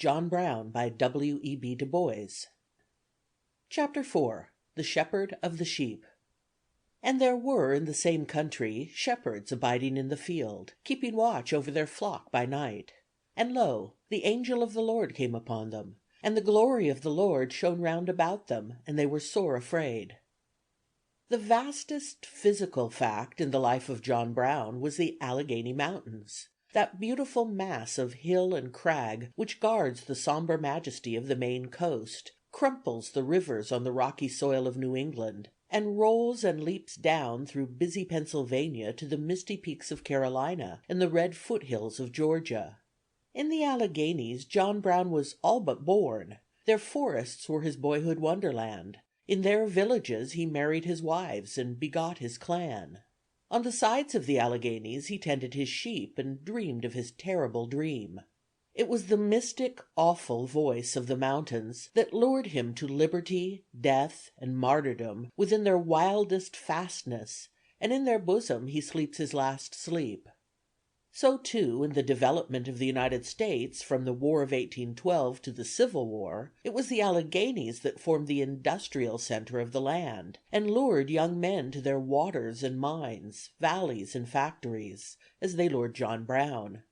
John Brown by W.E.B. DuBois. Chapter 4. The Shepherd of the Sheep. And there were in the same country shepherds abiding in the field, keeping watch over their flock by night. And lo, the angel of the Lord came upon them, and the glory of the Lord shone round about them, and they were sore afraid. The vastest physical fact in the life of John Brown was the Alleghany Mountains, that beautiful mass of hill and crag which guards the somber majesty of the Maine coast, crumples the rivers on the rocky soil of New England, and rolls and leaps down through busy Pennsylvania to the misty peaks of Carolina and the red foothills of Georgia. In the Alleghanies John Brown was all but born. Their forests were his boyhood wonderland. In their villages he married his wives and begot his clan. On the sides of the Alleghanies he tended his sheep and dreamed of his terrible dream. It was the mystic, awful voice of the mountains that lured him to liberty, death, and martyrdom within their wildest fastness, and in their bosom he sleeps his last sleep. So, too, in the development of the United States from the War of 1812 to the Civil War, it was the Alleghanies that formed the industrial center of the land, and lured young men to their waters and mines, valleys and factories, as they lured John Brown.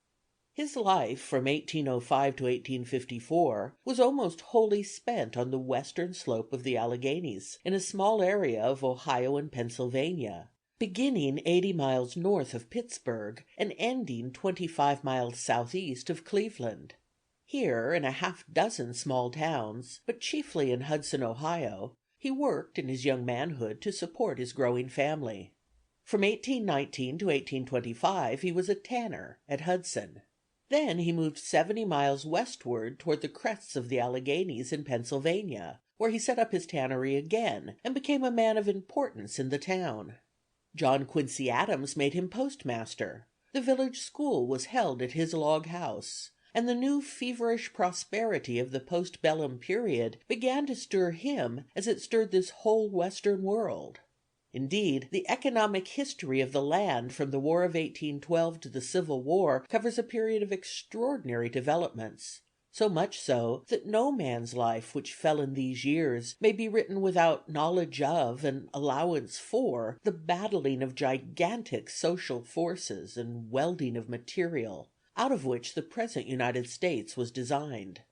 His life, from 1805 to 1854, was almost wholly spent on the western slope of the Alleghanies, in a small area of Ohio and Pennsylvania, beginning 80 miles north of Pittsburgh and ending 25 miles southeast of Cleveland. Here, in a half-dozen small towns, but chiefly in Hudson, Ohio, he worked in his young manhood to support his growing family. From 1819 to 1825 he was a tanner at Hudson. Then he moved 70 miles westward toward the crests of the Alleghanies in Pennsylvania, where he set up his tannery again and became a man of importance in the town. John Quincy Adams made him postmaster. The village school was held at his log house, and the new feverish prosperity of the postbellum period began to stir him as it stirred this whole western world. Indeed, the economic history of the land from the War of 1812 to the Civil War covers a period of extraordinary developments, so much so that no man's life which fell in these years may be written without knowledge of and allowance for the battling of gigantic social forces and welding of material, out of which the present United States was designed.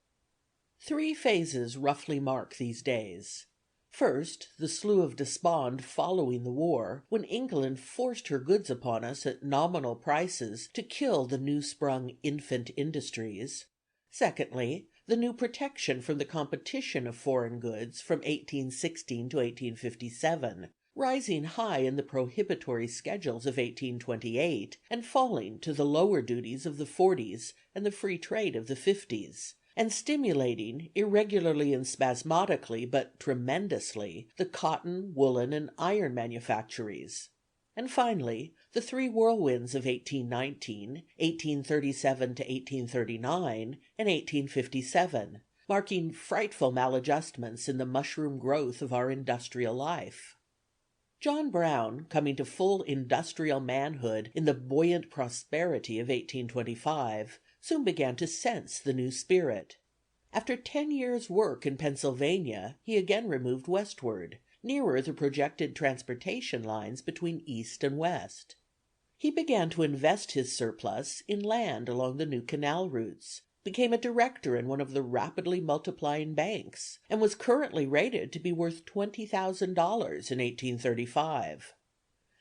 3 phases roughly mark these days. First, the Slough of Despond following the war, when England forced her goods upon us at nominal prices to kill the new-sprung infant industries. Secondly, the new protection from the competition of foreign goods from 1816 to 1857, rising high in the prohibitory schedules of 1828 and falling to the lower duties of the 40s and the free trade of the 50s, and stimulating, irregularly and spasmodically but tremendously, the cotton, woolen, and iron manufactories. And finally, the 3 whirlwinds of 1819, 1837 to 1839, and 1857, marking frightful maladjustments in the mushroom growth of our industrial life. John Brown, coming to full industrial manhood in the buoyant prosperity of 1825, soon began to sense the new spirit. After 10 years' work in Pennsylvania, he again removed westward, nearer the projected transportation lines between East and West. He began to invest his surplus in land along the new canal routes, became a director in one of the rapidly multiplying banks, and was currently rated to be worth $20,000 in 1835.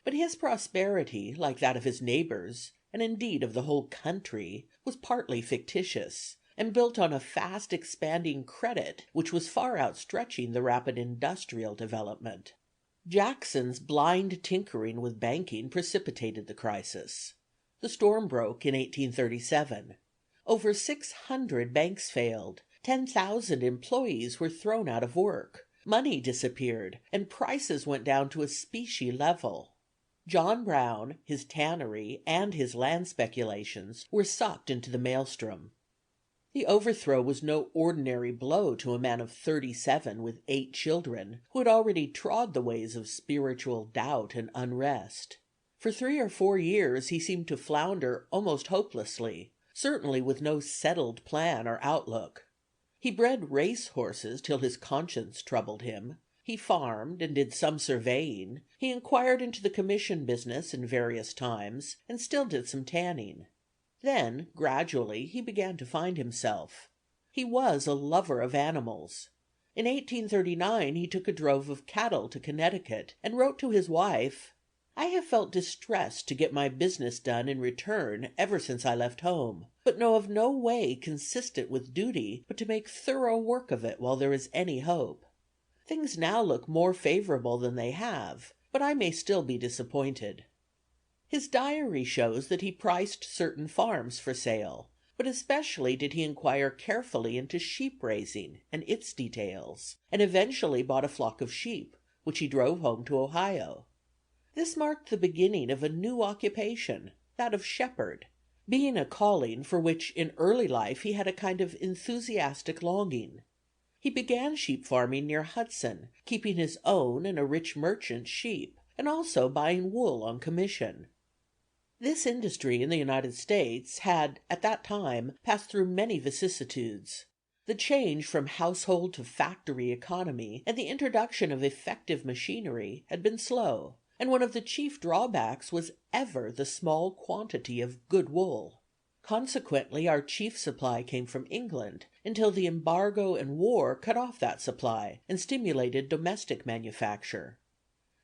But his prosperity, like that of his neighbors, and indeed of the whole country, was partly fictitious, and built on a fast expanding credit which was far outstretching the rapid industrial development. Jackson's blind tinkering with banking precipitated the crisis. The storm broke in 1837. Over 600 banks failed, 10,000 employees were thrown out of work, money disappeared, and prices went down to a specie level. John Brown, his tannery, and his land speculations were sucked into the maelstrom. The overthrow was no ordinary blow to a man of 37 with 8 children, who had already trod the ways of spiritual doubt and unrest. For 3 or 4 years he seemed to flounder almost hopelessly, certainly with no settled plan or outlook. He bred race horses till his conscience troubled him. He farmed and did some surveying. He inquired into the commission business in various times, and still did some tanning. Then, gradually, he began to find himself. He was a lover of animals. In 1839 he took a drove of cattle to Connecticut, and wrote to his wife, "I have felt distressed to get my business done in return ever since I left home, but know of no way consistent with duty but to make thorough work of it while there is any hope. Things now look more favorable than they have, but I may still be disappointed." His diary shows that he priced certain farms for sale, but especially did he inquire carefully into sheep raising and its details, and eventually bought a flock of sheep, which he drove home to Ohio. This marked the beginning of a new occupation, that of shepherd, being a calling for which in early life he had a kind of enthusiastic longing. He began sheep farming near Hudson, keeping his own and a rich merchant's sheep, and also buying wool on commission. This industry in the United States had, at that time, passed through many vicissitudes. The change from household to factory economy and the introduction of effective machinery had been slow, and one of the chief drawbacks was ever the small quantity of good wool. Consequently, our chief supply came from England, until the embargo and war cut off that supply and stimulated domestic manufacture.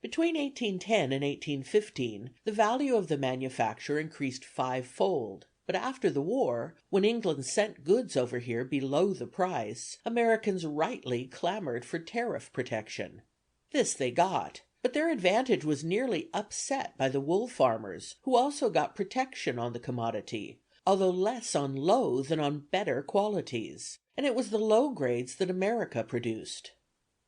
Between 1810 and 1815 the value of the manufacture increased fivefold, but after the war, when England sent goods over here below the price, Americans rightly clamored for tariff protection. This they got, but their advantage was nearly upset by the wool farmers, who also got protection on the commodity, although less on low than on better qualities, and it was the low grades that America produced.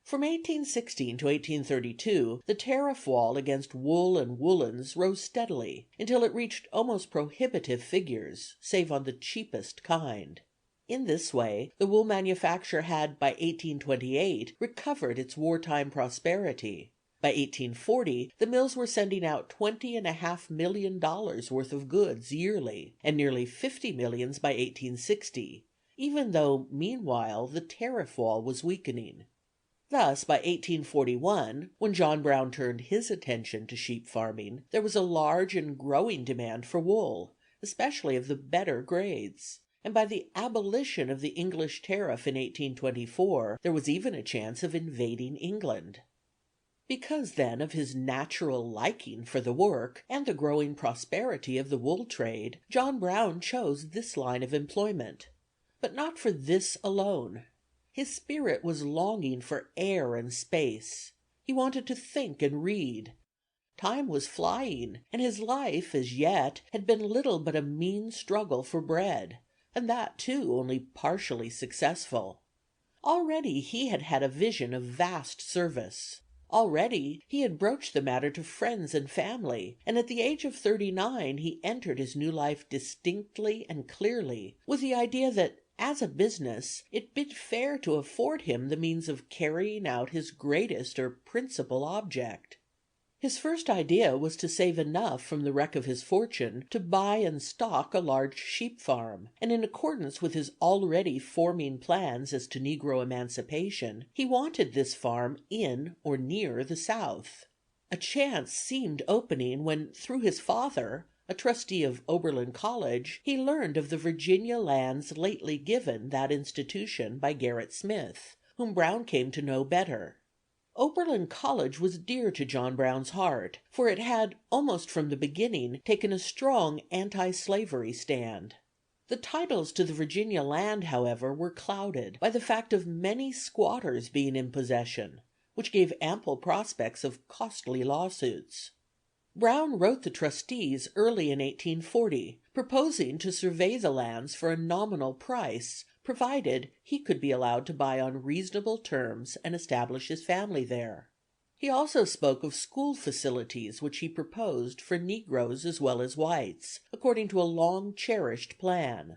From 1816 to 1832 the tariff wall against wool and woolens rose steadily, until it reached almost prohibitive figures, save on the cheapest kind. In this way the wool manufacture had by 1828 recovered its wartime prosperity. By 1840 the mills were sending out $20.5 million worth of goods yearly, and nearly 50 millions by 1860, even though meanwhile the tariff wall was weakening. Thus, by 1841, when John Brown turned his attention to sheep farming, there was a large and growing demand for wool, especially of the better grades, and by the abolition of the English tariff in 1824 there was even a chance of invading England. Because, then, of his natural liking for the work and the growing prosperity of the wool trade, John Brown chose this line of employment. But not for this alone. His spirit was longing for air and space. He wanted to think and read. Time was flying, and his life, as yet, had been little but a mean struggle for bread, and that, too, only partially successful. Already he had had a vision of vast service. Already he had broached the matter to friends and family, and at the age of 39 he entered his new life distinctly and clearly, with the idea that, as a business, it bid fair to afford him the means of carrying out his greatest or principal object. His first idea was to save enough from the wreck of his fortune to buy and stock a large sheep farm, and in accordance with his already forming plans as to Negro emancipation, he wanted this farm in or near the South. A chance seemed opening when, through his father, a trustee of Oberlin College, he learned of the Virginia lands lately given that institution by Gerrit Smith, whom Brown came to know better. Oberlin College was dear to John Brown's heart, for it had, almost from the beginning, taken a strong anti-slavery stand. The titles to the Virginia land, however, were clouded by the fact of many squatters being in possession, which gave ample prospects of costly lawsuits. Brown wrote the trustees early in 1840, proposing to survey the lands for a nominal price, provided he could be allowed to buy on reasonable terms and establish his family there. He also spoke of school facilities which he proposed for Negroes as well as whites, according to a long-cherished plan.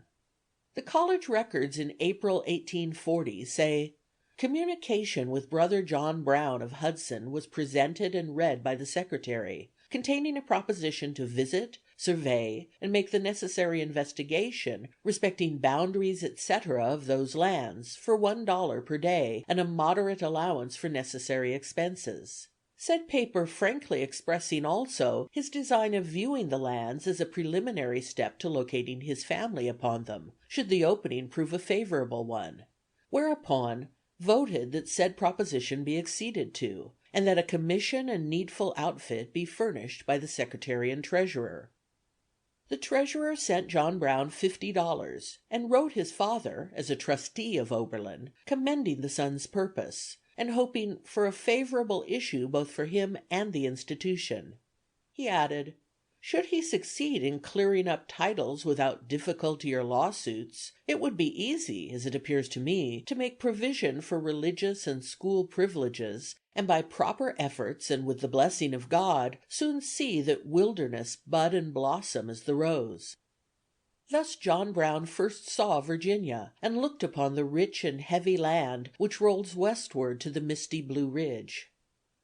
The college records in April 1840 say, "Communication with brother John Brown of Hudson was presented and read by the secretary, containing a proposition to visit, survey, and make the necessary investigation respecting boundaries, etc., of those lands, for $1 per day, and a moderate allowance for necessary expenses. Said paper frankly expressing also his design of viewing the lands as a preliminary step to locating his family upon them, should the opening prove a favorable one. Whereupon voted that said proposition be acceded to, and that a commission and needful outfit be furnished by the Secretary and Treasurer. The Treasurer sent John Brown $50, and wrote his father, as a trustee of Oberlin, commending the son's purpose, and hoping for a favorable issue both for him and the institution. He added, should he succeed in clearing up titles without difficulty or lawsuits, it would be easy, as it appears to me, to make provision for religious and school privileges, and by proper efforts and with the blessing of God, soon see that wilderness bud and blossom as the rose. Thus John Brown first saw Virginia, and looked upon the rich and heavy land which rolls westward to the misty Blue Ridge.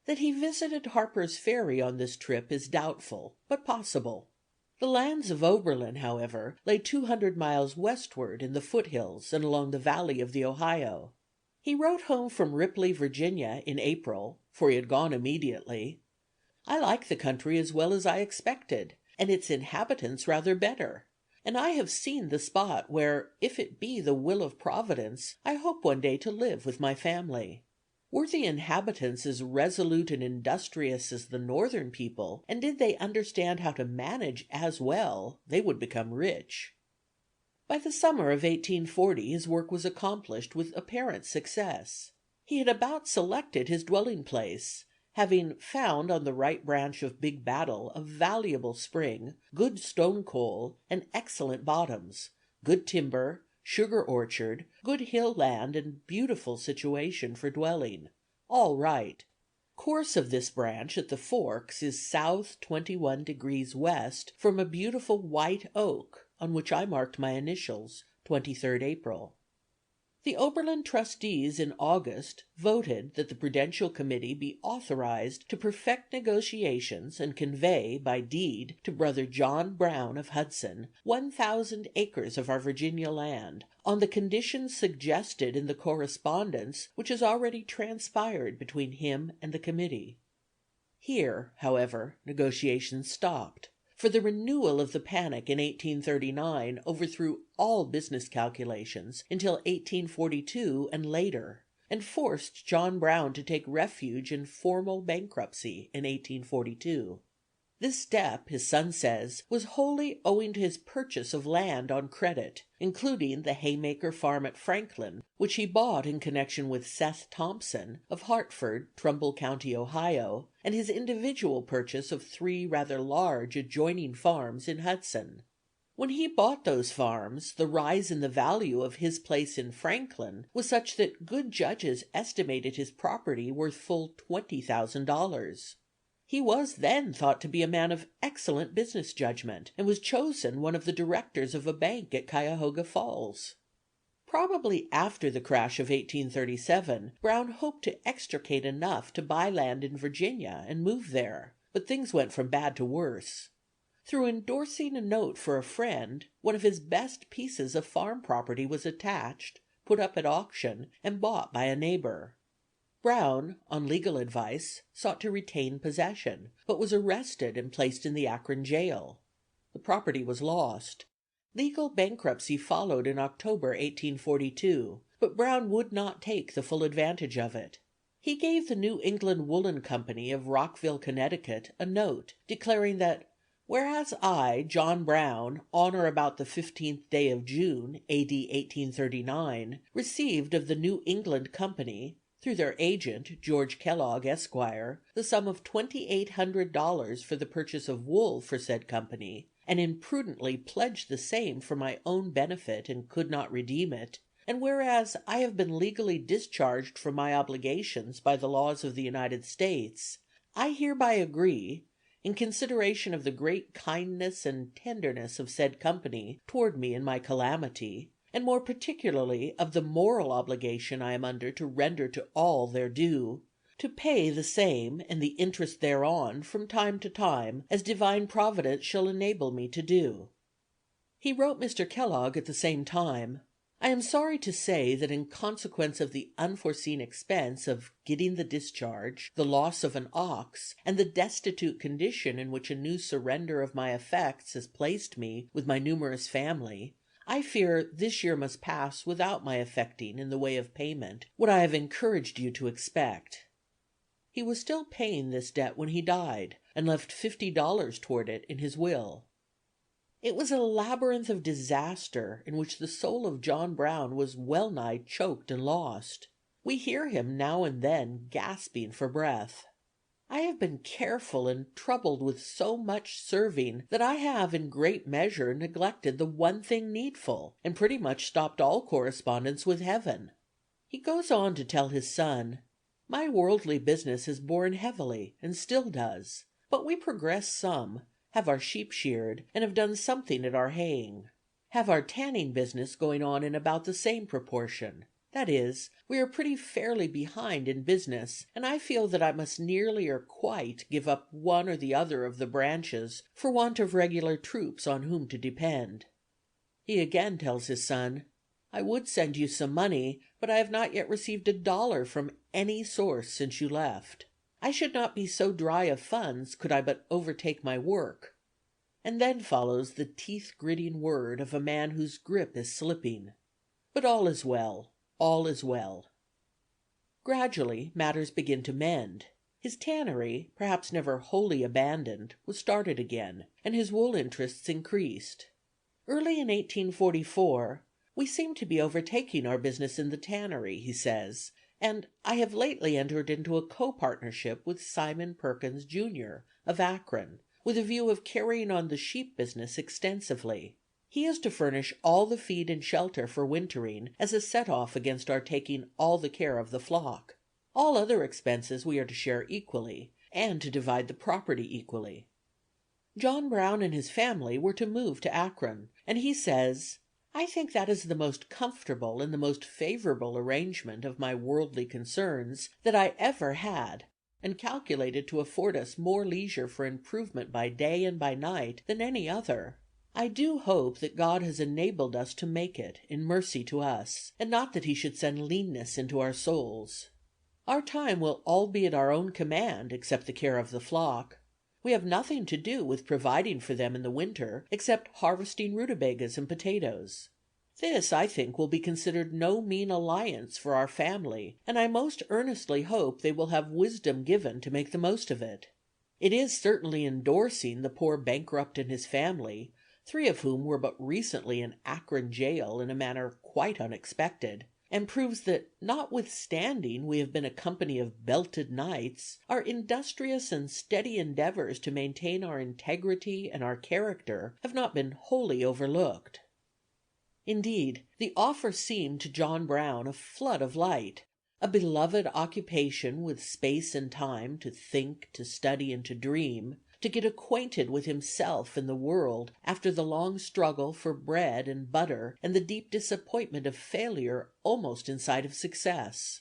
That he visited Harper's Ferry on this trip is doubtful, but possible. The lands of Oberlin, however, lay 200 miles westward in the foothills and along the valley of the Ohio. He wrote home from Ripley, Virginia, in April, for he had gone immediately. I like the country as well as I expected, and its inhabitants rather better. And I have seen the spot where, if it be the will of Providence, I hope one day to live with my family. Were the inhabitants as resolute and industrious as the northern people, and did they understand how to manage as well, they would become rich. By the summer of 1840 his work was accomplished with apparent success. He had about selected his dwelling place, having found on the right branch of Big Battle a valuable spring, good stone coal, and excellent bottoms, good timber, sugar orchard, good hill land, and beautiful situation for dwelling. All right. Course of this branch at the forks is south 21° west from a beautiful white oak, on which I marked my initials, 23rd April. The Oberlin trustees in August voted that the Prudential Committee be authorized to perfect negotiations and convey by deed to brother John Brown of Hudson 1,000 acres of our Virginia land, on the conditions suggested in the correspondence which has already transpired between him and the committee. Here, however, negotiations stopped, for the renewal of the panic in 1839 overthrew all business calculations until 1842 and later, and forced John Brown to take refuge in formal bankruptcy in 1842. This step, his son says, was wholly owing to his purchase of land on credit, including the Haymaker farm at Franklin, which he bought in connection with Seth Thompson, of Hartford, Trumbull County, Ohio, and his individual purchase of 3 rather large adjoining farms in Hudson. When he bought those farms, the rise in the value of his place in Franklin was such that good judges estimated his property worth full $20,000. He was then thought to be a man of excellent business judgment, and was chosen one of the directors of a bank at Cuyahoga Falls. Probably after the crash of 1837, Brown hoped to extricate enough to buy land in Virginia and move there, but things went from bad to worse. Through endorsing a note for a friend, one of his best pieces of farm property was attached, put up at auction, and bought by a neighbor. Brown, on legal advice, sought to retain possession, but was arrested and placed in the Akron jail. The property was lost. Legal bankruptcy followed in October 1842, but Brown would not take the full advantage of it. He gave the New England Woolen Company of Rockville, Connecticut, a note declaring that whereas I, John Brown, on or about the 15th day of June, A.D. 1839, received of the New England Company, through their agent, George Kellogg, Esquire, the sum of $2,800 for the purchase of wool for said company, and imprudently pledged the same for my own benefit and could not redeem it, and whereas I have been legally discharged from my obligations by the laws of the United States, I hereby agree, in consideration of the great kindness and tenderness of said company toward me in my calamity, and more particularly of the moral obligation I am under to render to all their due, to pay the same and the interest thereon from time to time, as divine providence shall enable me to do." He wrote Mr. Kellogg at the same time: "I am sorry to say that in consequence of the unforeseen expense of getting the discharge, the loss of an ox, and the destitute condition in which a new surrender of my effects has placed me with my numerous family, I fear this year must pass without my effecting in the way of payment what I have encouraged you to expect." He was still paying this debt when he died, and left $50 toward it in his will. It was a labyrinth of disaster in which the soul of John Brown was well nigh choked and lost. We hear him now and then gasping for breath. "I have been careful and troubled with so much serving that I have in great measure neglected the one thing needful, and pretty much stopped all correspondence with heaven." He goes on to tell his son: "My worldly business has borne heavily, and still does, but we progress some, have our sheep sheared, and have done something at our haying. Have our tanning business going on in about the same proportion. That is, we are pretty fairly behind in business, and I feel that I must nearly or quite give up one or the other of the branches for want of regular troops on whom to depend." He again tells his son: "I would send you some money, but I have not yet received $1 from any source since you left. I should not be so dry of funds could I but overtake my work." And then follows the teeth-gritting word of a man whose grip is slipping: "But all is well, all is well." Gradually matters begin to mend. His tannery, perhaps never wholly abandoned, was started again, and his wool interests increased. Early in 1844, "we seem to be overtaking our business in the tannery," he says, "and I have lately entered into a co-partnership with Simon Perkins, Jr., of Akron, with a view of carrying on the sheep business extensively. He is to furnish all the feed and shelter for wintering as a set off against our taking all the care of the flock. All other expenses we are to share equally, and to divide the property equally." John Brown and his family were to move to Akron, and he says: "I think that is the most comfortable and the most favorable arrangement of my worldly concerns that I ever had, and calculated to afford us more leisure for improvement by day and by night than any other. I do hope that God has enabled us to make it, in mercy to us, and not that he should send leanness into our souls. Our time will all be at our own command, except the care of the flock. We have nothing to do with providing for them in the winter, except harvesting rutabagas and potatoes. This, I think, will be considered no mean alliance for our family, and I most earnestly hope they will have wisdom given to make the most of it. It is certainly endorsing the poor bankrupt and his family, 3 of whom were but recently in Akron jail in a manner quite unexpected, and proves that notwithstanding we have been a company of belted knights, our industrious and steady endeavors to maintain our integrity and our character have not been wholly overlooked." Indeed, the offer seemed to John Brown a flood of light, a beloved occupation with space and time to think, to study, and to dream, to get acquainted with himself and the world after the long struggle for bread and butter and the deep disappointment of failure almost in sight of success.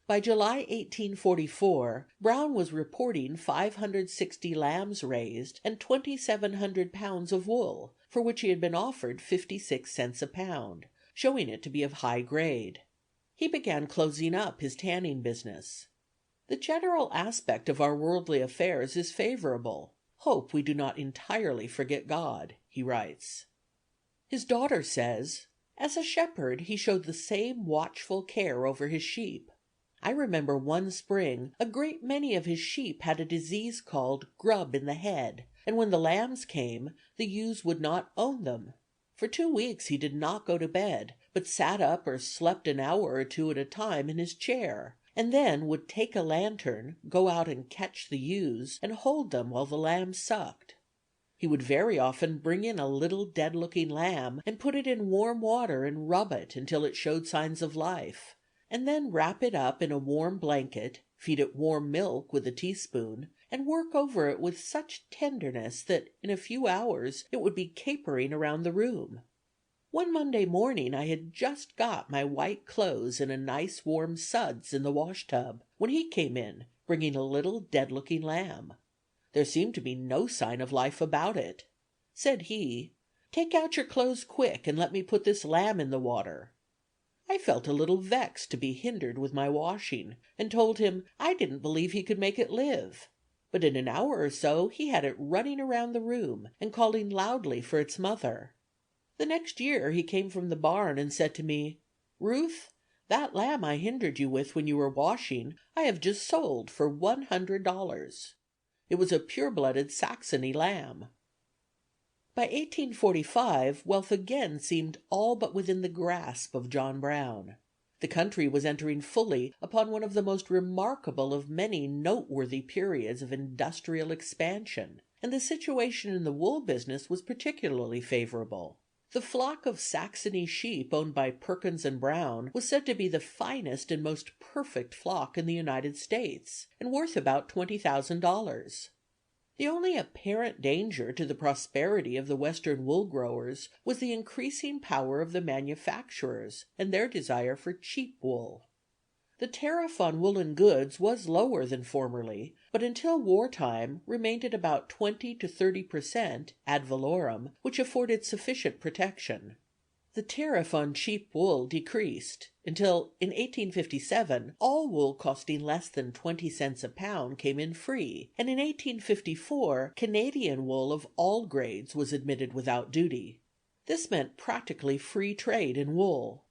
By July, 1844, Brown was reporting 560 lambs raised and 2,700 pounds of wool, for which he had been offered 56 cents a pound, showing it to be of high grade. He began closing up his tanning business. "The general aspect of our worldly affairs is favorable. Hope we do not entirely forget God," he writes. His daughter says: "As a shepherd he showed the same watchful care over his sheep. I remember one spring a great many of his sheep had a disease called grub in the head, and when the lambs came, the ewes would not own them. For 2 weeks he did not go to bed, but sat up or slept an hour or 2 at a time in his chair, and then would take a lantern, go out and catch the ewes, and hold them while the lambs sucked. He would very often bring in a little dead-looking lamb and put it in warm water and rub it until it showed signs of life, and then wrap it up in a warm blanket, feed it warm milk with a teaspoon, and work over it with such tenderness that in a few hours it would be capering around the room. One Monday morning I had just got my white clothes in a nice warm suds in the wash tub, when he came in, bringing a little dead-looking lamb. There seemed to be no sign of life about it. Said he, "Take out your clothes quick, and let me put this lamb in the water." I felt a little vexed to be hindered with my washing, and told him I didn't believe he could make it live. But in an hour or so he had it running around the room, and calling loudly for its mother. The next year he came from the barn and said to me, "Ruth, that lamb I hindered you with when you were washing, I have just sold for $100. It was a pure-blooded Saxony lamb." By 1845 wealth again seemed all but within the grasp of John Brown. The country was entering fully upon one of the most remarkable of many noteworthy periods of industrial expansion, and the situation in the wool business was particularly favorable. The flock of Saxony sheep owned by Perkins and Brown was said to be the finest and most perfect flock in the United States, and worth about $20,000. The only apparent danger to the prosperity of the Western wool growers was the increasing power of the manufacturers and their desire for cheap wool. The tariff on woolen goods was lower than formerly, but until wartime remained at about 20 to 30% ad valorem, which afforded sufficient protection. The tariff on cheap wool decreased until, in 1857, all wool costing less than 20 cents a pound came in free, and in 1854 Canadian wool of all grades was admitted without duty. This meant practically free trade in wool.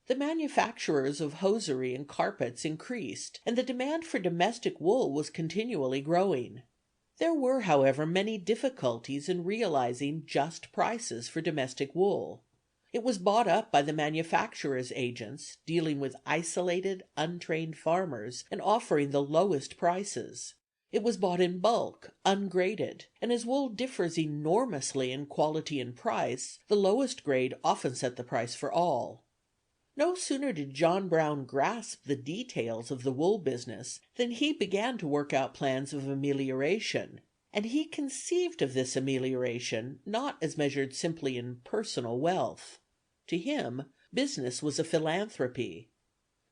The manufacturers of hosiery and carpets increased, and the demand for domestic wool was continually growing. There were, however, many difficulties in realizing just prices for domestic wool. It was bought up by the manufacturers' agents, dealing with isolated, untrained farmers and offering the lowest prices. It was bought in bulk, ungraded, and as wool differs enormously in quality and price, the lowest grade often set the price for all. No sooner did John Brown grasp the details of the wool business than he began to work out plans of amelioration, and he conceived of this amelioration not as measured simply in personal wealth. To him, business was a philanthropy.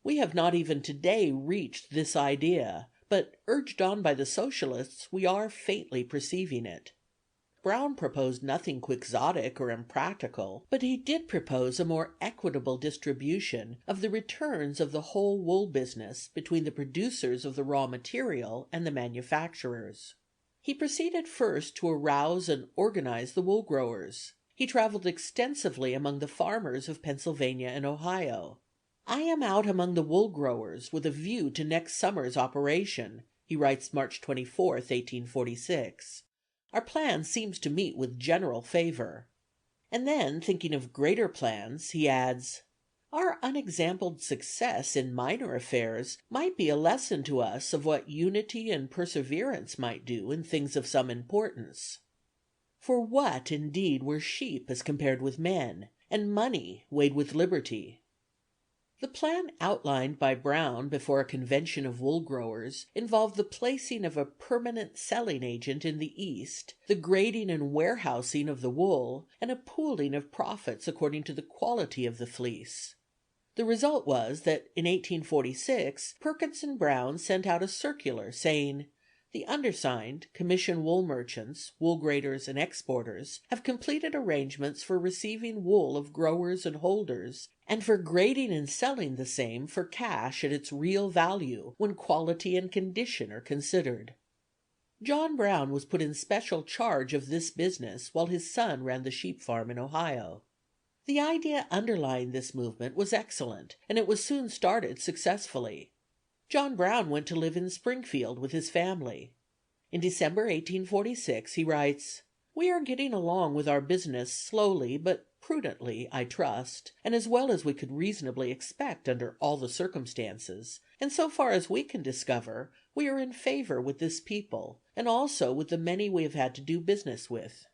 We have not even today reached this idea, but urged on by the socialists, we are faintly perceiving it. Brown proposed nothing quixotic or impractical, but he did propose a more equitable distribution of the returns of the whole wool business between the producers of the raw material and the manufacturers. He proceeded first to arouse and organize the wool growers. He traveled extensively among the farmers of Pennsylvania and Ohio. "I am out among the wool growers with a view to next summer's operation," he writes March 24, 1846. "Our plan seems to meet with general favor." And then, thinking of greater plans, he adds, "Our unexampled success in minor affairs might be a lesson to us of what unity and perseverance might do in things of some importance." For what, indeed, were sheep as compared with men, and money weighed with liberty? The plan outlined by Brown before a convention of wool growers involved the placing of a permanent selling agent in the East, the grading and warehousing of the wool, and a pooling of profits according to the quality of the fleece. The result was that in 1846 Perkins and Brown sent out a circular saying, "The undersigned, commission wool merchants, wool graders, and exporters, have completed arrangements for receiving wool of growers and holders, and for grading and selling the same for cash at its real value, when quality and condition are considered." John Brown was put in special charge of this business while his son ran the sheep farm in Ohio. The idea underlying this movement was excellent, and it was soon started successfully. John Brown went to live in Springfield with his family. In December, 1846, he writes, "We are getting along with our business slowly but prudently, I trust, and as well as we could reasonably expect under all the circumstances, and so far as we can discover, we are in favor with this people, and also with the many we have had to do business with."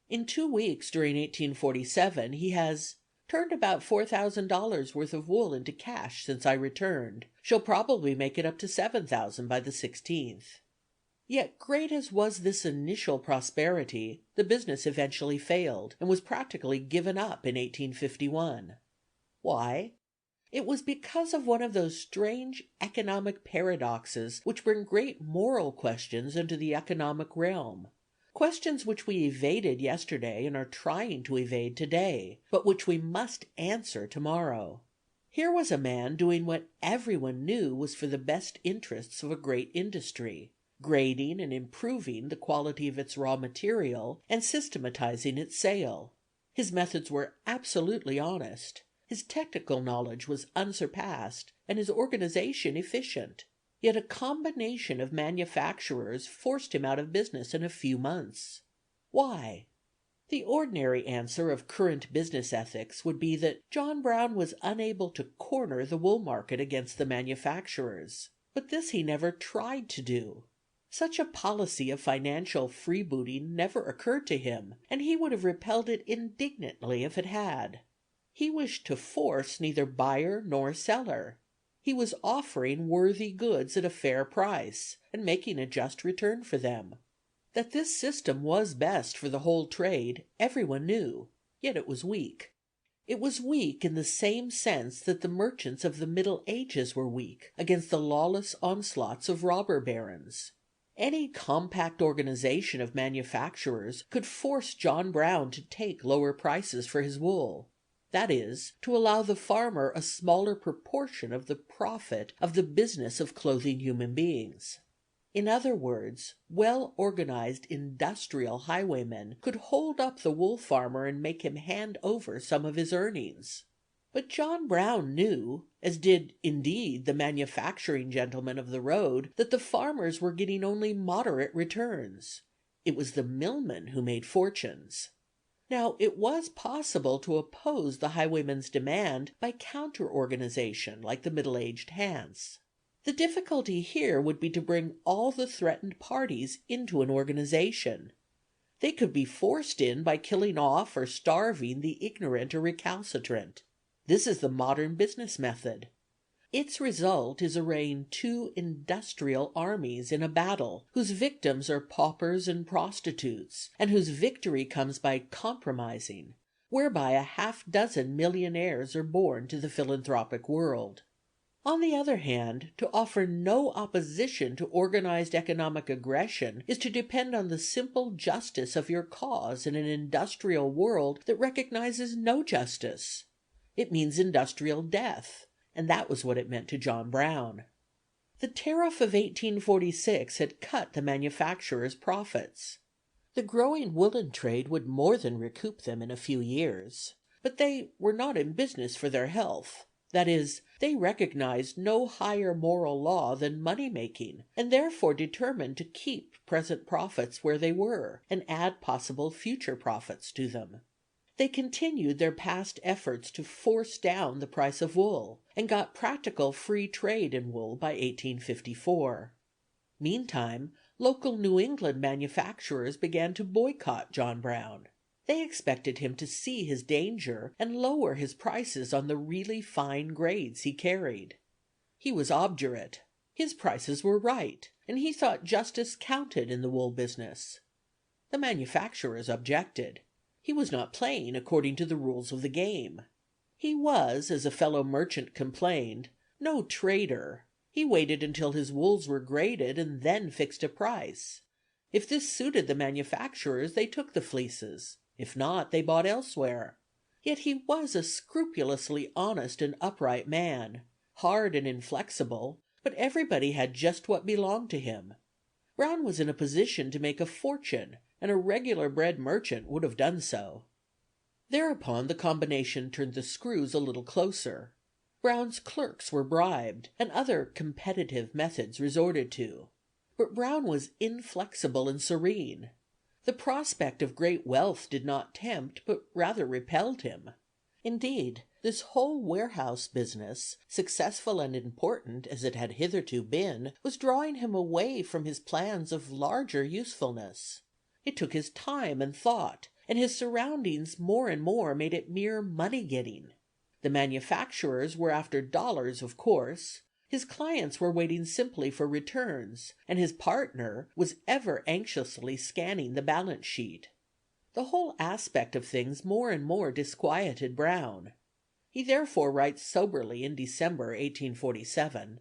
In 2 weeks during 1847 he has "turned about $4,000 worth of wool into cash since I returned. Shall probably make it up to $7,000 by the 16th." Yet great as was this initial prosperity, the business eventually failed and was practically given up in 1851. Why? It was because of one of those strange economic paradoxes which bring great moral questions into the economic realm. Questions which we evaded yesterday and are trying to evade today, but which we must answer tomorrow. Here was a man doing what everyone knew was for the best interests of a great industry, grading and improving the quality of its raw material and systematizing its sale. His methods were absolutely honest. His technical knowledge was unsurpassed, and his organization efficient. Yet a combination of manufacturers forced him out of business in a few months. Why? The ordinary answer of current business ethics would be that John Brown was unable to corner the wool market against the manufacturers. But this he never tried to do. Such a policy of financial freebooting never occurred to him, and he would have repelled it indignantly if it had. He wished to force neither buyer nor seller. He was offering worthy goods at a fair price, and making a just return for them. That this system was best for the whole trade, everyone knew, yet it was weak. It was weak in the same sense that the merchants of the Middle Ages were weak against the lawless onslaughts of robber barons. Any compact organization of manufacturers could force John Brown to take lower prices for his wool. That is, to allow the farmer a smaller proportion of the profit of the business of clothing human beings. In other words, well-organized industrial highwaymen could hold up the wool farmer and make him hand over some of his earnings. But John Brown knew, as did indeed the manufacturing gentlemen of the road, that the farmers were getting only moderate returns. It was the millmen who made fortunes. Now, it was possible to oppose the highwayman's demand by counter-organization like the middle-aged Hanse. The difficulty here would be to bring all the threatened parties into an organization. They could be forced in by killing off or starving the ignorant or recalcitrant. This is the modern business method. Its result is arraying two industrial armies in a battle, whose victims are paupers and prostitutes, and whose victory comes by compromising, whereby a half-dozen millionaires are born to the philanthropic world. On the other hand, to offer no opposition to organized economic aggression is to depend on the simple justice of your cause in an industrial world that recognizes no justice. It means industrial death. And that was what it meant to John Brown. The tariff of 1846 had cut the manufacturers' profits. The growing woolen trade would more than recoup them in a few years. But they were not in business for their health. That is, they recognized no higher moral law than money-making, and therefore determined to keep present profits where they were, and add possible future profits to them. They continued their past efforts to force down the price of wool, and got practical free trade in wool by 1854. Meantime, local New England manufacturers began to boycott John Brown. They expected him to see his danger and lower his prices on the really fine grades he carried. He was obdurate. His prices were right, and he thought justice counted in the wool business. The manufacturers objected. He was not playing according to the rules of the game. He was, as a fellow merchant complained, no trader. He waited until his wools were graded and then fixed a price. If this suited the manufacturers, they took the fleeces. If not, they bought elsewhere. Yet he was a scrupulously honest and upright man, hard and inflexible, but everybody had just what belonged to him. Brown was in a position to make a fortune, and a regular-bred merchant would have done so. Thereupon the combination turned the screws a little closer. Brown's clerks were bribed, and other competitive methods resorted to. But Brown was inflexible and serene. The prospect of great wealth did not tempt, but rather repelled him. Indeed, this whole warehouse business, successful and important as it had hitherto been, was drawing him away from his plans of larger usefulness. It took his time and thought, and his surroundings more and more made it mere money-getting. The manufacturers were after dollars, of course. His clients were waiting simply for returns, and his partner was ever anxiously scanning the balance sheet. The whole aspect of things more and more disquieted Brown. He therefore writes soberly in December, 1847: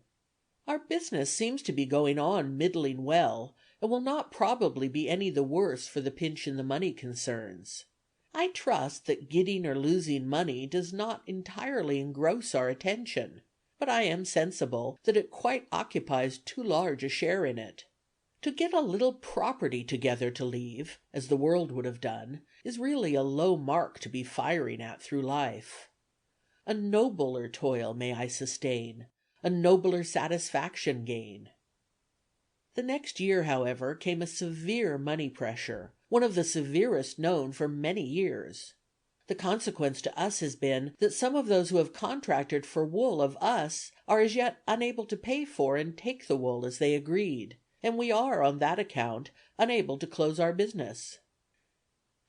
"Our business seems to be going on middling well, and will not probably be any the worse for the pinch in the money concerns. I trust that getting or losing money does not entirely engross our attention, but I am sensible that it quite occupies too large a share in it. To get a little property together to leave, as the world would have done, is really a low mark to be firing at through life. A nobler toil may I sustain, a nobler satisfaction gain." The next year, however, came a severe money pressure, one of the severest known for many years. The consequence to us has been that some of those who have contracted for wool of us are as yet unable to pay for and take the wool as they agreed, and we are on that account unable to close our business.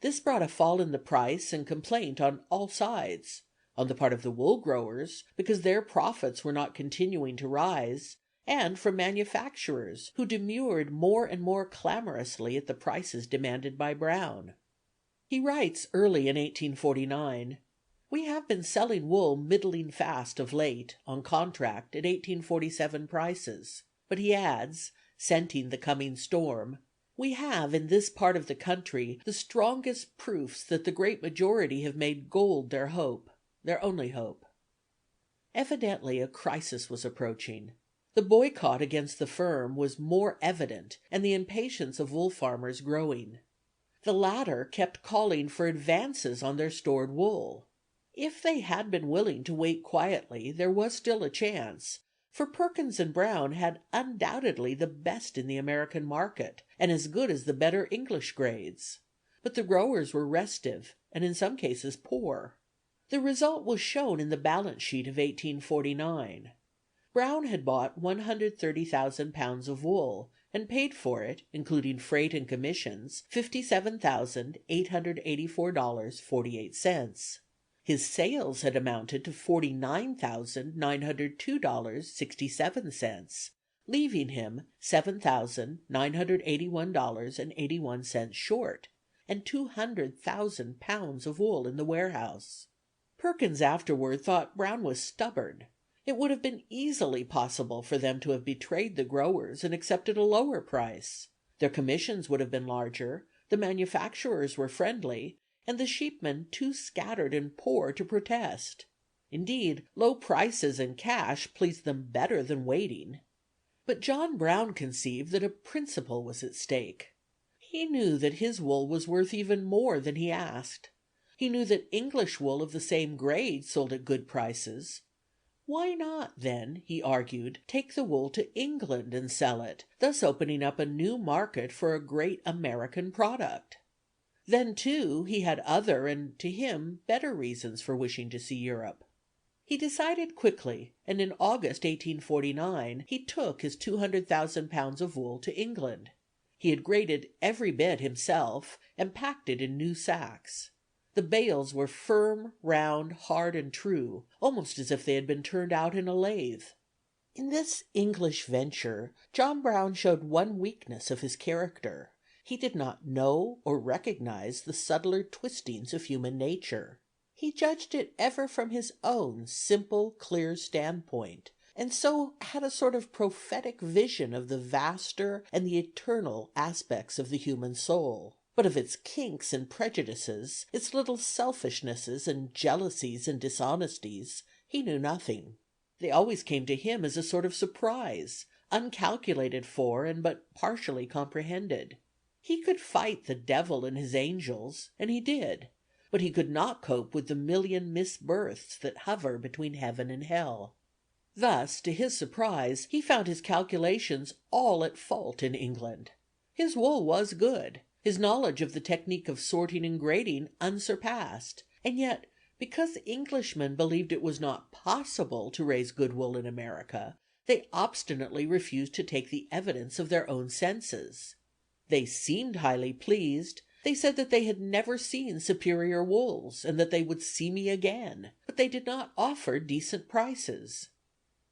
This brought a fall in the price and complaint on all sides: on the part of the wool growers, because their profits were not continuing to rise, and from manufacturers, who demurred more and more clamorously at the prices demanded by Brown. He writes early in 1849: "We have been selling wool middling fast of late, on contract, at 1847 prices; but," he adds, scenting the coming storm, "we have in this part of the country the strongest proofs that the great majority have made gold their hope, their only hope." Evidently a crisis was approaching. The boycott against the firm was more evident, and the impatience of wool farmers growing. The latter kept calling for advances on their stored wool. If they had been willing to wait quietly, there was still a chance, for Perkins and Brown had undoubtedly the best in the American market, and as good as the better English grades. But the growers were restive, and in some cases poor. The result was shown in the balance sheet of 1849. Brown had bought 130,000 pounds of wool, and paid for it, including freight and commissions, $57,884.48. His sales had amounted to $49,902.67, leaving him $7,981.81 short, and 200,000 pounds of wool in the warehouse. Perkins afterward thought Brown was stubborn. It would have been easily possible for them to have betrayed the growers and accepted a lower price. Their commissions would have been larger, the manufacturers were friendly, and the sheepmen too scattered and poor to protest. Indeed, low prices and cash pleased them better than waiting. But John Brown conceived that a principle was at stake. He knew that his wool was worth even more than he asked. He knew that English wool of the same grade sold at good prices. Why not, then, he argued, take the wool to England and sell it, thus opening up a new market for a great American product? Then, too, he had other, and to him, better reasons for wishing to see Europe. He decided quickly, and in August, 1849, he took his 200,000 pounds of wool to England. He had graded every bit himself, and packed it in new sacks. The bales were firm, round, hard, and true, almost as if they had been turned out in a lathe. In this English venture, John Brown showed one weakness of his character. He did not know or recognize the subtler twistings of human nature. He judged it ever from his own simple, clear standpoint, and so had a sort of prophetic vision of the vaster and the eternal aspects of the human soul. But of its kinks and prejudices, its little selfishnesses and jealousies and dishonesties, he knew nothing. They always came to him as a sort of surprise, uncalculated for and but partially comprehended. He could fight the devil and his angels, and he did, but he could not cope with the million misbirths that hover between heaven and hell. Thus, to his surprise, he found his calculations all at fault in England. His wool was good, his knowledge of the technique of sorting and grading unsurpassed, and yet, because Englishmen believed it was not possible to raise good wool in America, they obstinately refused to take the evidence of their own senses. They seemed highly pleased. They said that they had never seen superior wools, and that they would see me again, but they did not offer decent prices.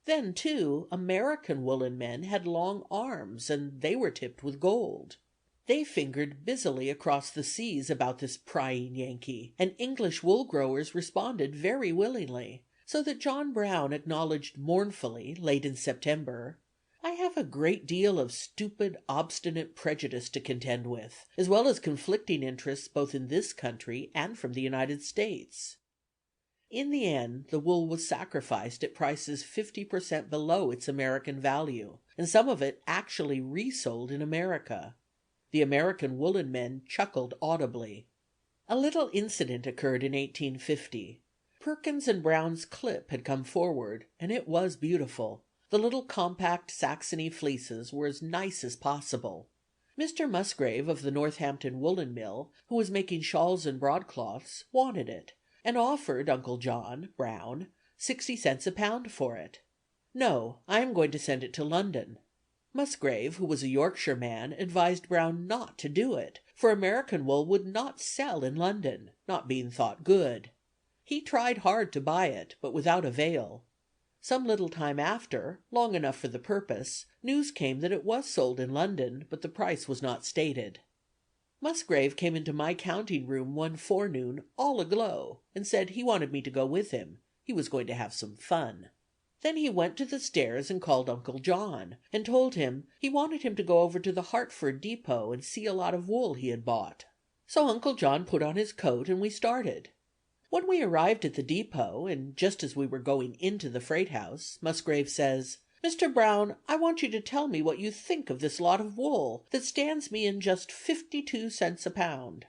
Then, too, American woolen men had long arms, and they were tipped with gold. They fingered busily across the seas about this prying Yankee, and English wool growers responded very willingly, so that John Brown acknowledged mournfully, late in September, "I have a great deal of stupid, obstinate prejudice to contend with, as well as conflicting interests both in this country and from the United States." In the end, the wool was sacrificed at prices 50% below its American value, and some of it actually resold in America. The American woolen men chuckled audibly. A little incident occurred in 1850. Perkins and Brown's clip had come forward, and it was beautiful. The little compact Saxony fleeces were as nice as possible. Mr. Musgrave of the Northampton woolen mill, who was making shawls and broadcloths, wanted it, and offered Uncle John Brown 60 cents a pound for it. "No, I am going to send it to London." Musgrave, who was a Yorkshire man, advised Brown not to do it, for American wool would not sell in London, not being thought good. He tried hard to buy it, but without avail. Some little time after, long enough for the purpose, news came that it was sold in London, but the price was not stated. Musgrave came into my counting room one forenoon all aglow, and said he wanted me to go with him; he was going to have some fun. Then he went to the stairs and called Uncle John, and told him he wanted him to go over to the Hartford depot and see a lot of wool he had bought. So Uncle John put on his coat and we started. When we arrived at the depot, and just as we were going into the freight house, Musgrave says, "Mr. Brown, I want you to tell me what you think of this lot of wool that stands me in just 52 cents a pound."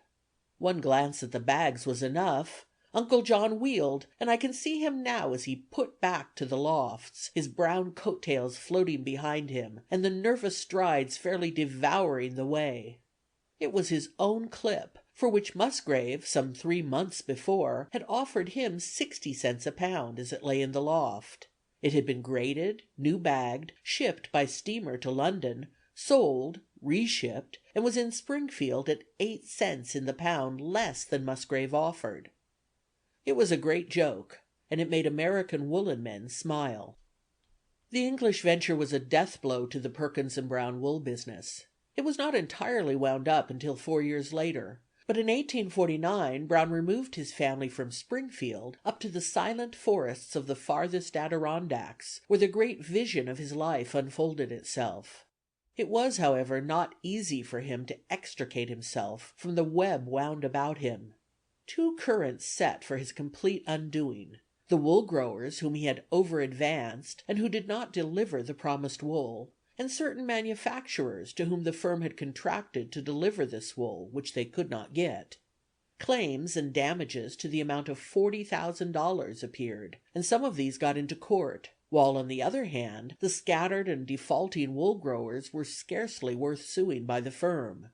One glance at the bags was enough. Uncle John wheeled, and I can see him now as he put back to the lofts, his brown coat tails floating behind him, and the nervous strides fairly devouring the way. It was his own clip, for which Musgrave, some 3 months before, had offered him 60 cents a pound as it lay in the loft. It had been graded, new bagged, shipped by steamer to London, sold, reshipped, and was in Springfield at 8 cents in the pound less than Musgrave offered. It was a great joke, and it made American woolen men smile. The English venture was a death blow to the Perkins and Brown wool business. It was not entirely wound up until 4 years later, but in 1849 Brown removed his family from Springfield up to the silent forests of the farthest Adirondacks, where the great vision of his life unfolded itself. It was, however, not easy for him to extricate himself from the web wound about him. 2 currents set for his complete undoing: the wool growers whom he had over-advanced and who did not deliver the promised wool, and certain manufacturers to whom the firm had contracted to deliver this wool, which they could not get. Claims and damages to the amount of $40,000 appeared, and some of these got into court, while on the other hand the scattered and defaulting wool growers were scarcely worth suing by the firm.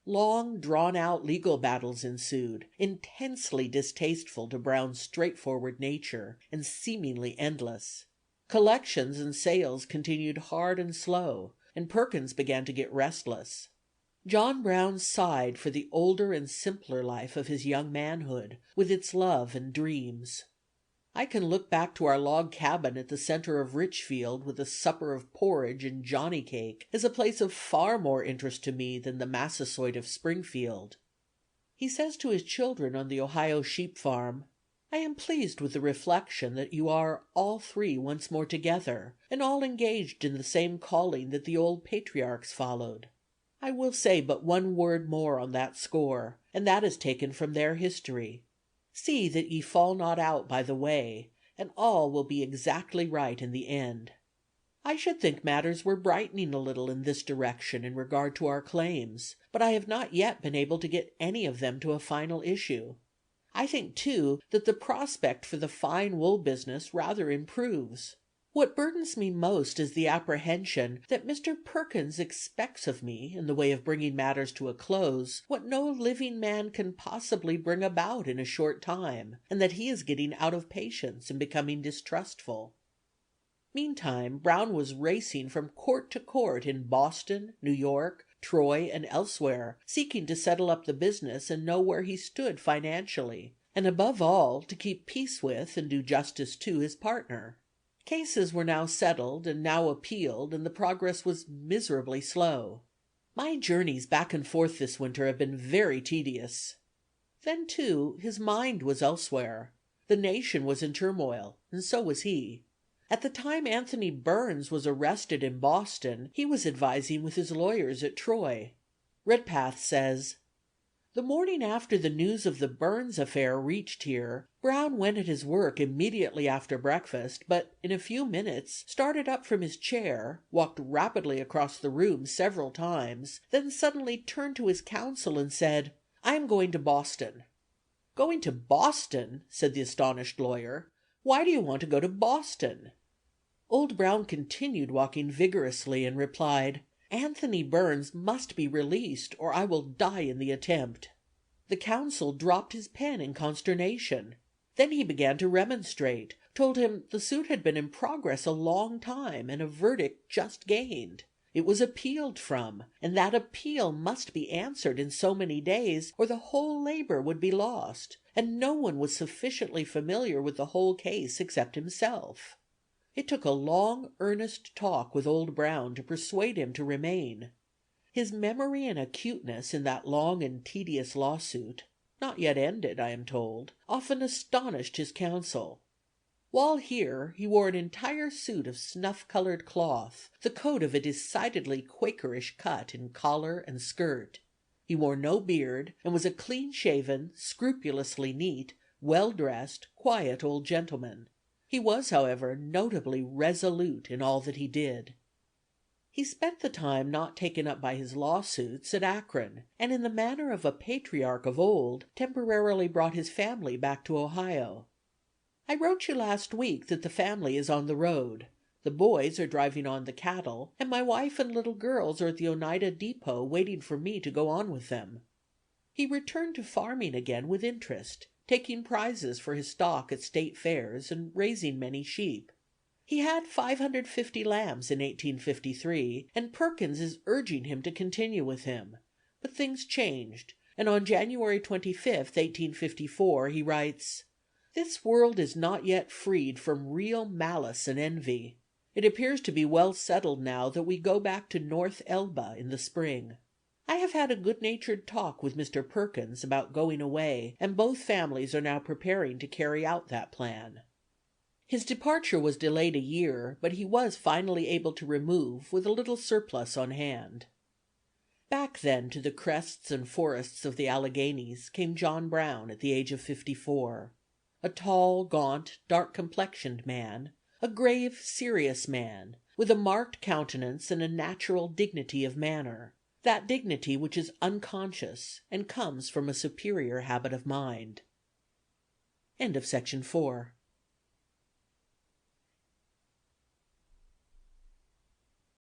Long drawn-out legal battles ensued, intensely distasteful to Brown's straightforward nature, and seemingly endless. Collections and sales continued hard and slow, and Perkins began to get restless. John Brown sighed for the older and simpler life of his young manhood, with its love and dreams. I can look back to our log cabin at the center of Richfield with a supper of porridge and johnny cake as a place of far more interest to me than the Massasoit of Springfield. He says to his children on the Ohio sheep farm, "I am pleased with the reflection that you are all 3 once more together, and all engaged in the same calling that the old patriarchs followed. I will say but one word more on that score, and that is taken from their history. See that ye fall not out by the way, and all will be exactly right in the end." I should think matters were brightening a little in this direction in regard to our claims, but I have not yet been able to get any of them to a final issue. I think, too, that the prospect for the fine wool business rather improves. What burdens me most is the apprehension that Mr. Perkins expects of me, in the way of bringing matters to a close, what no living man can possibly bring about in a short time, and that he is getting out of patience and becoming distrustful. Meantime, Brown was racing from court to court in Boston, New York, Troy, and elsewhere, seeking to settle up the business and know where he stood financially, and above all to keep peace with and do justice to his partner. Cases were now settled and now appealed, and the progress was miserably slow. My journeys back and forth this winter have been very tedious. Then, too, his mind was elsewhere. The nation was in turmoil, and so was he. At the time Anthony Burns was arrested in Boston, he was advising with his lawyers at Troy. Redpath says: "The morning after the news of the Burns affair reached here, Brown went at his work immediately after breakfast, but in a few minutes started up from his chair, walked rapidly across the room several times, then suddenly turned to his counsel and said, 'I am going to Boston.' 'Going to Boston?' said the astonished lawyer. 'Why do you want to go to Boston?' Old Brown continued walking vigorously and replied, 'Anthony Burns must be released, or I will die in the attempt.' The counsel dropped his pen in consternation. Then he began to remonstrate, told him the suit had been in progress a long time, and a verdict just gained. It was appealed from, and that appeal must be answered in so many days, or the whole labor would be lost, and no one was sufficiently familiar with the whole case except himself. It took a long, earnest talk with old Brown to persuade him to remain. His memory and acuteness in that long and tedious lawsuit not yet ended, I am told often astonished his counsel. While here, he wore an entire suit of snuff-colored cloth, the coat of a decidedly Quakerish cut in collar and skirt. He wore no beard, and was a clean-shaven, scrupulously neat, well-dressed, quiet old gentleman. He was, however, notably resolute in all that he did. He spent the time not taken up by his lawsuits at Akron, and in the manner of a patriarch of old, temporarily brought his family back to Ohio. I wrote you last week that the family is on the road. The boys are driving on the cattle, and my wife and little girls are at the Oneida depot waiting for me to go on with them. He returned to farming again with interest, taking prizes for his stock at state fairs, and raising many sheep. He had 550 lambs in 1853, and Perkins is urging him to continue with him. But things changed, and on January 25, 1854, he writes: "This world is not yet freed from real malice and envy. It appears to be well settled now that we go back to North Elba in the spring. I have had a good-natured talk with Mr. Perkins about going away, and both families are now preparing to carry out that plan." His departure was delayed a year, but he was finally able to remove with a little surplus on hand. Back then to the crests and forests of the Alleghanies came John Brown at the age of 54. A tall, gaunt, dark-complexioned man, a grave, serious man, with a marked countenance and a natural dignity of manner, that dignity which is unconscious and comes from a superior habit of mind. End of section 4.